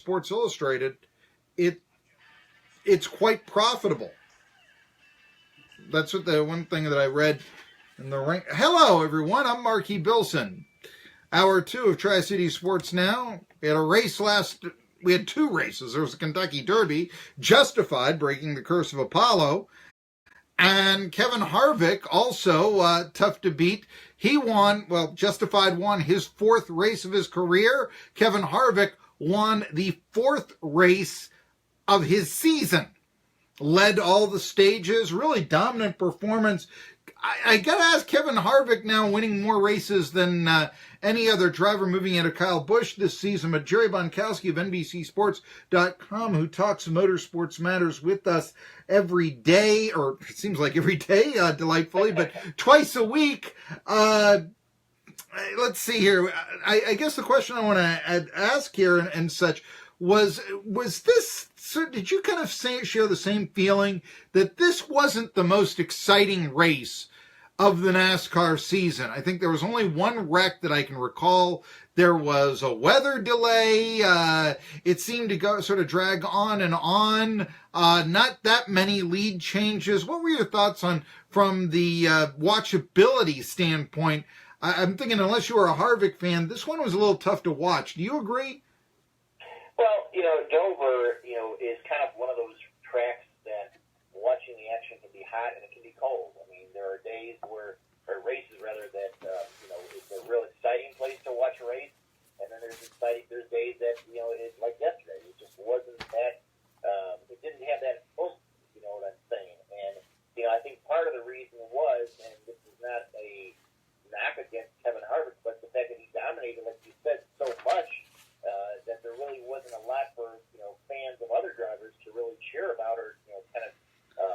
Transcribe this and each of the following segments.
Sports Illustrated, it's quite profitable. That's what the one thing that I read in the ring. Hello, everyone. I'm Marky Billson. Hour 2 of Tri-City Sports Now. We had 2 races. There was the Kentucky Derby, Justified, breaking the curse of Apollo. And Kevin Harvick, also tough to beat. He won, Justified won his 4th race of his career. Kevin Harvick won the 4th race of his season. Led all the stages, really dominant performance. I got to ask, Kevin Harvick now winning more races than any other driver, moving into Kyle Busch this season. But Jerry Bonkowski of NBCSports.com, who talks Motorsports Matters with us every day, or it seems like every day, delightfully, but twice a week. Let's see here. I guess the question I want to ask here and such was this, did you kind of share the same feeling that this wasn't the most exciting race of the NASCAR season? I think there was only one wreck that I can recall. There was a weather delay. It seemed to sort of drag on and on. Not that many lead changes. What were your thoughts from the watchability standpoint? I'm thinking, unless you were a Harvick fan, this one was a little tough to watch. Do you agree? Well, Dover, is kind of one of those tracks that watching the action can be hot and it can be cold. I mean, there are days or races rather, that, it's a real exciting place to watch a race. And then there's days that, it's like yesterday. It just wasn't that, it didn't have that oomph, you know what I'm saying? And, I think part of the reason was, and this is not a knock against Kevin Harvick, but the fact that he dominated, like you said, so much, that there really wasn't a lot for, fans of other drivers to really cheer about or, kind of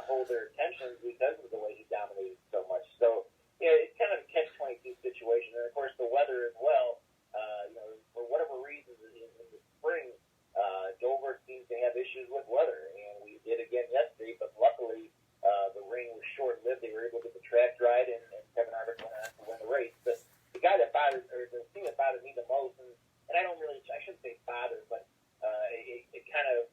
hold their attention because of the way he dominated so much. So, it's kind of a catch-22 situation. And, of course, the weather as well, for whatever reasons in the spring, Dover seems to have issues with weather. And we did again yesterday, but luckily the rain was short-lived. They were able to get the track dried, and Kevin Harvick went on to win the race. But the guy that bothered, or the thing that bothered me the most, and I shouldn't say bother, but it kind of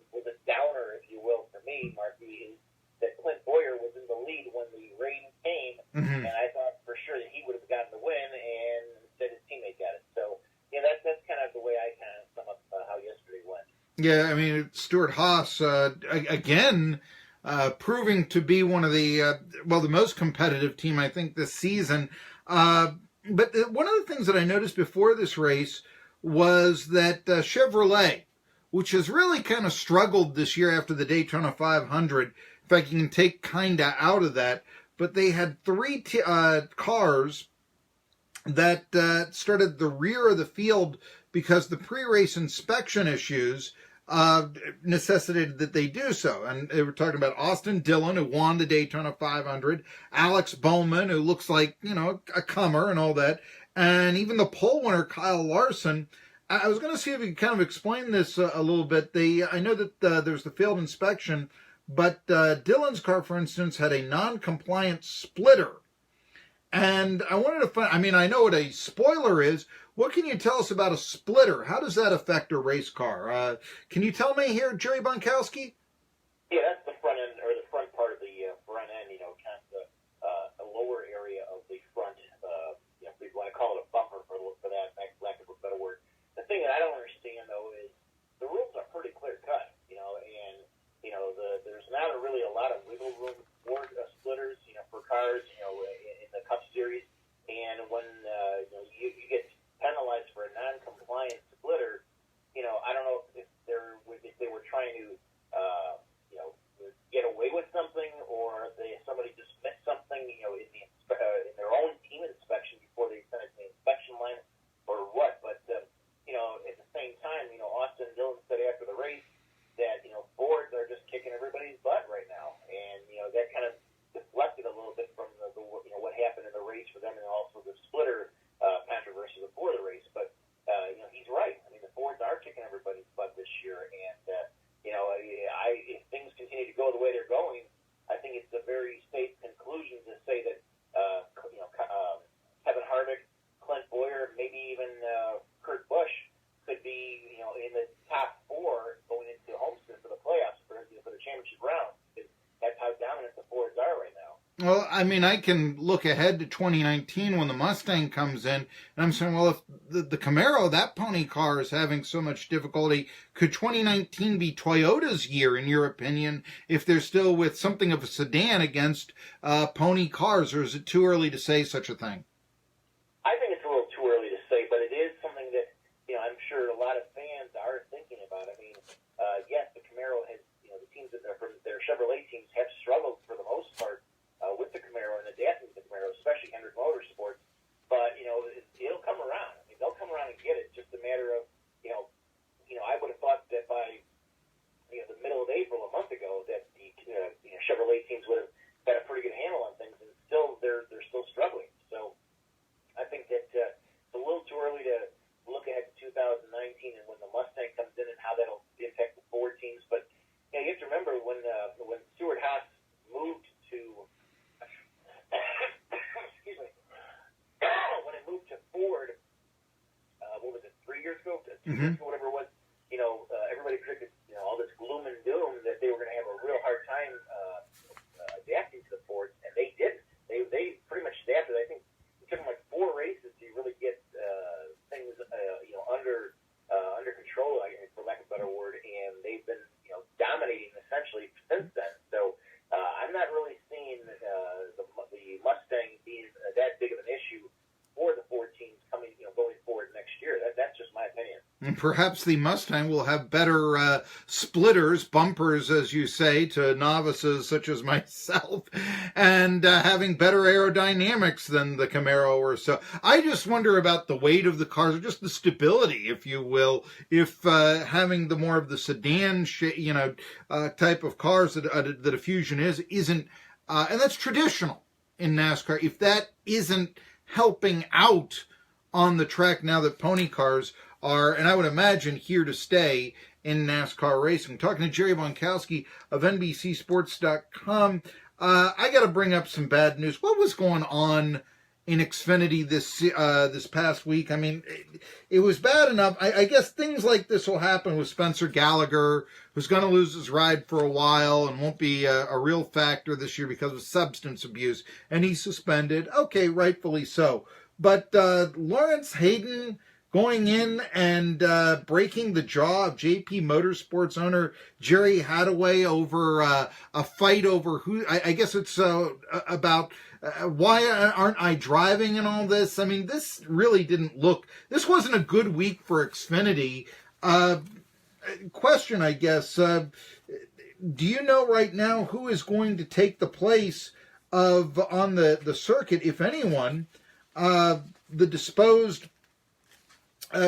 was a downer, if you will, for me, Marky, is that Clint Boyer was in the lead when the rain came, and I thought for sure that he would have gotten the win, and instead his teammate got it. So, that's kind of the way I kind of sum up how yesterday went. Yeah, I mean, Stuart Haas, again, proving to be one of the most competitive team, I think, this season. But one of the things that I noticed before this race was that Chevrolet, which has really kind of struggled this year after the Daytona 500, in fact, you can take kind of out of that, but they had 3 cars that started the rear of the field because the pre-race inspection issues necessitated that they do so. And they were talking about Austin Dillon, who won the Daytona 500, Alex Bowman, who looks like, a comer and all that, and even the pole winner, Kyle Larson. I was going to see if you could kind of explain this a little bit. I know that there's the field inspection, but Dillon's car, for instance, had a non-compliant splitter. And I wanted to find, I know what a spoiler is. What can you tell us about a splitter? How does that affect a race car? Can you tell me here, Jerry Bonkowski? Yeah, that's the front end, or the front part of the front end, kind of the lower area of the front, if you want to call it a bumper for that, lack of a better word. The thing that I don't understand, though, is the rules are pretty clear-cut, and, there's not really a lot of wiggle room for splitters, for cars, in the Cup Series. And when, you get penalized for a non-compliant splitter, I don't know if they were trying to, Well, I mean, I can look ahead to 2019 when the Mustang comes in, and I'm saying, well, if the Camaro, that pony car, is having so much difficulty, could 2019 be Toyota's year, in your opinion, if they're still with something of a sedan against pony cars, or is it too early to say such a thing? I think it's a little too early to say, but it is something that, I'm sure a lot of fans are thinking about. I mean, yes, the Camaro has, the teams that are from their Chevrolet teams have struggled for the most part with the Camaro and adapting to the Camaro, especially Hendrick Motorsports. But, it'll come around. I mean, they'll come around and get it. Just a matter of, I would have thought that by, the middle of April, a month ago, that the Chevrolet teams would have got a pretty good handle on things, and still they're still struggling. So I think that it's a little too early to look ahead to 2019 and when the Mustang comes in and how that'll impact the Ford teams. But you have to remember when Stuart Haas moved to excuse me, when it moved to Ford, what was it, 3 years ago, 2 years ago, whatever it was, everybody predicted, all this gloom and doom that they were going to have a real hard time adapting to the Fords, and they didn't. They pretty much adapted. I think it took them like 4 races to really get things, under control, for lack of a better word, and they've been, dominating essentially since then. So I'm not really seeing the Mustang being that big of an issue for the Ford teams coming, going forward next year. That's just my opinion. And perhaps the Mustang will have better splitters, bumpers, as you say, to novices such as myself, and having better aerodynamics than the Camaro or so. I just wonder about the weight of the cars, or just the stability, if you will, if having the more of the sedan, type of cars that a Fusion isn't, and that's traditional in NASCAR, if that isn't helping out on the track now that pony cars are, and I would imagine, here to stay in NASCAR racing. Talking to Jerry Bonkowski of NBCSports.com. I got to bring up some bad news. What was going on in Xfinity this past week? I mean, it was bad enough. I guess things like this will happen with Spencer Gallagher, who's going to lose his ride for a while and won't be a real factor this year because of substance abuse, and he's suspended. Okay, rightfully so. But Lawrence Hayden going in and breaking the jaw of JP Motorsports owner Jerry Hadaway over a fight over who, I guess it's about why aren't I driving and all this. I mean, this really this wasn't a good week for Xfinity. Question, I guess, do you know right now who is going to take the place of, on the circuit, if anyone, the disposed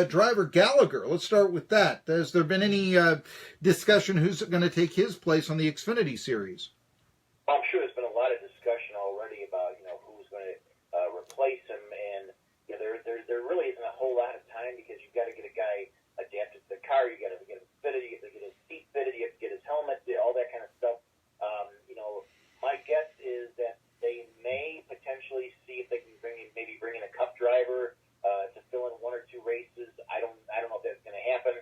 driver Gallagher? Let's start with that. Has there been any discussion who's going to take his place on the Xfinity series? Well, I'm sure there's been a lot of discussion already about who's going to replace him, and there really isn't a whole lot of time because you've got to get a guy adapted to the car, you got to get him fitted, you got to get his seat fitted, you have to get his helmet, all that kind of stuff. My guess is that they may potentially see if they can bring in a cup driver to fill in 1 or 2 races. I don't know if that's going to happen,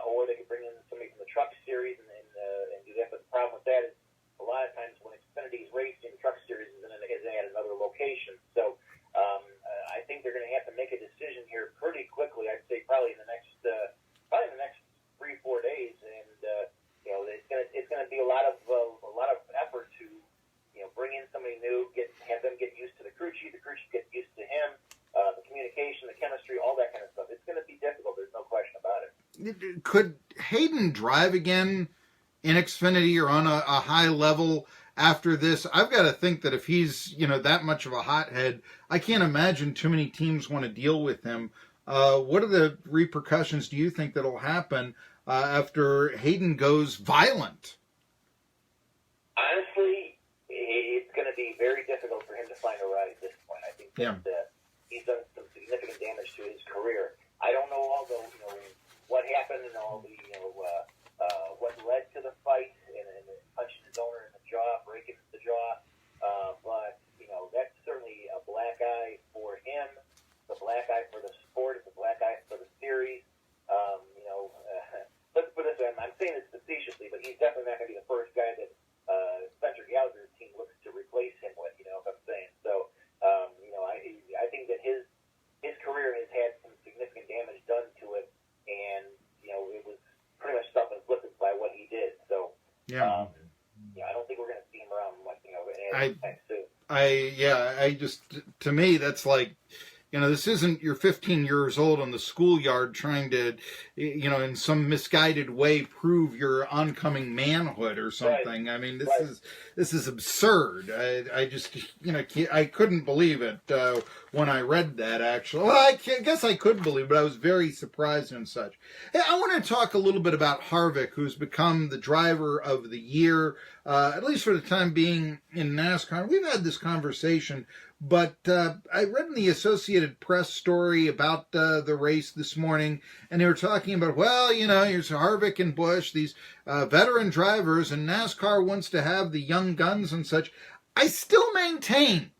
or they could bring in somebody from the truck series and do that. But the problem with that is a lot of times when Xfinity is racing, the truck series is at another location. So I think they're going to have to make a decision here pretty quickly. I'd say probably in the next 3-4 days, and it's going to be a lot of effort to bring in somebody new, have them get used to the crew chief get used to him, the communication, the chemistry, all that kind of stuff. It's going to be difficult. There's no question about it. Could Hayden drive again in Xfinity or on a high level after this? I've got to think that if he's that much of a hothead, I can't imagine too many teams want to deal with him. What are the repercussions, do you think, that'll happen after Hayden goes violent? Honestly, it's going to be very difficult for him to find a ride at this point. I think that he's done some significant damage to his career. I don't know all the what happened and all the what led to the fight and punching his owner in the jaw, breaking the jaw. But that's certainly a black eye for him. It's a black eye for the sport. It's a black eye for the series. Let's put it this way. I'm saying this facetiously, but he's definitely not going to be the first guy that Spencer Gallagher's team looks to replace him with. Yeah. I don't think we're going to see him around much, anytime soon. To me, that's like, this isn't you're 15 years old on the schoolyard trying to, in some misguided way prove your oncoming manhood or something. Right. I mean, this is absurd. I just, I couldn't believe it when I read that, actually. Well, I guess I could believe it, but I was very surprised and such. Hey, I want to talk a little bit about Harvick, who's become the driver of the year, at least for the time being in NASCAR. We've had this conversation, but I read in the Associated Press story about the race this morning, and they were talking about, here's Harvick and Busch, these veteran drivers, and NASCAR wants to have the young guns and such. I still maintain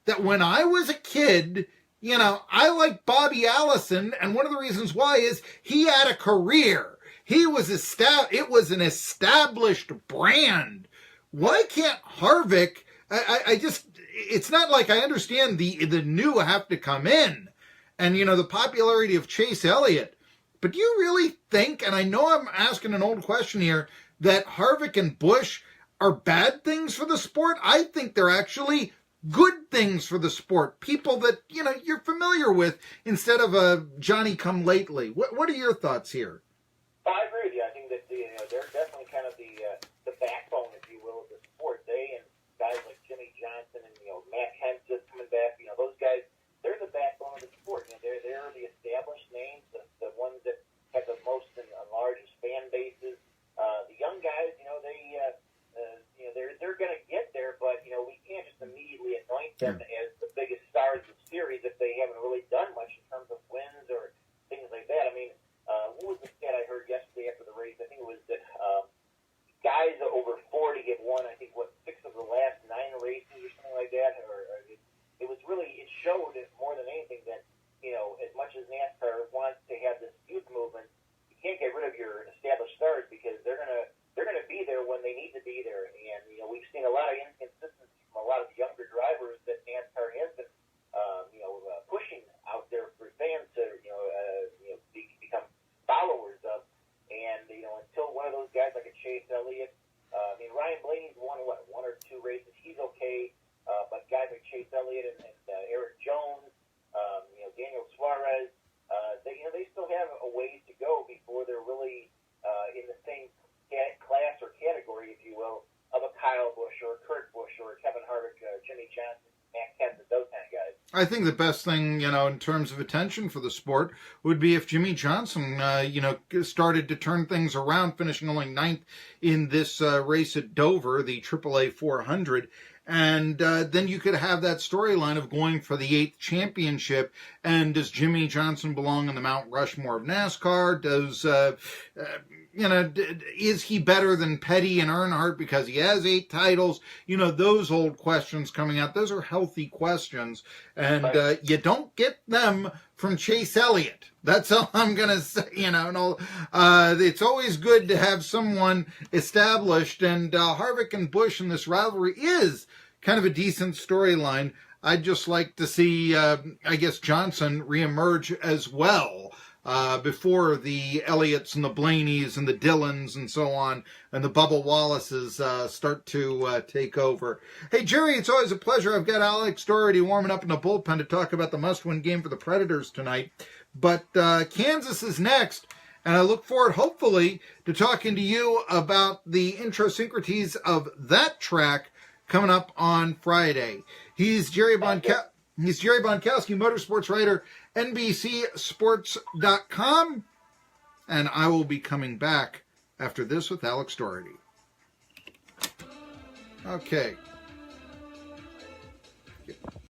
that when I was a kid, I liked Bobby Allison, and one of the reasons why is he had a career. He was it was an established brand. Why can't Harvick? It's not like I understand the new have to come in, and the popularity of Chase Elliott. But do you really think, and I know I'm asking an old question here, that Harvick and Busch are bad things for the sport? I think they're actually good things for the sport. People that, you're familiar with instead of a Johnny-come-lately. What are your thoughts here? Well, I agree with you. I think that they're definitely kind of the backbone, if you will, of the sport. They and guys like Jimmy Johnson and Matt Kent just coming back. Those guys, they're the backbone of the sport. They're the established names, the ones that have the most and largest fan bases. The young guys, they're going to get there, but we can't just immediately anoint them as the biggest stars of the series if they haven't really done much in terms of wins or things like that. I mean, what was the stat I heard yesterday after the race? I think it was that guys over 40 have won, I think, 6 of the last 9 races or something like that. It was really, it showed more than anything that, as much as NASCAR wants to have this youth movement, you can't get rid of your established stars because they're gonna be there when they need to be there. And we've seen a lot of inconsistency from a lot of the younger drivers that NASCAR has been, pushing out there for fans to become followers of. And until one of those guys like a Chase Elliott, Ryan Blaney's won 1 or 2 races. He's okay, but guys like Chase Elliott and Eric Jones, Daniel Suarez, they still have a ways to go before they're really in the same class or category, if you will, of a Kyle Busch or a Kurt Busch or a Kevin Harvick, Jimmy Johnson, Matt Kenseth, those kind of guys. I think the best thing, in terms of attention for the sport would be if Jimmy Johnson, started to turn things around, finishing only 9th in this race at Dover, the AAA 400. And then you could have that storyline of going for the 8th championship. And does Jimmy Johnson belong in the Mount Rushmore of NASCAR? Does, is he better than Petty and Earnhardt because he has 8 titles? Those old questions coming out. Those are healthy questions. And you don't get them from Chase Elliott. That's all I'm going to say. It's always good to have someone established. And Harvick and Busch in this rivalry is kind of a decent storyline. I'd just like to see, Johnson reemerge as well before the Elliots and the Blaneys and the Dillons and so on and the Bubba Wallaces start to take over. Hey, Jerry, it's always a pleasure. I've got Alex Doherty warming up in the bullpen to talk about the must-win game for the Predators tonight. But Kansas is next, and I look forward, hopefully, to talking to you about the idiosyncrasies of that track coming up on Friday. He's Jerry Bonkowski, motorsports writer, NBCSports.com, and I will be coming back after this with Alex Doherty. Okay.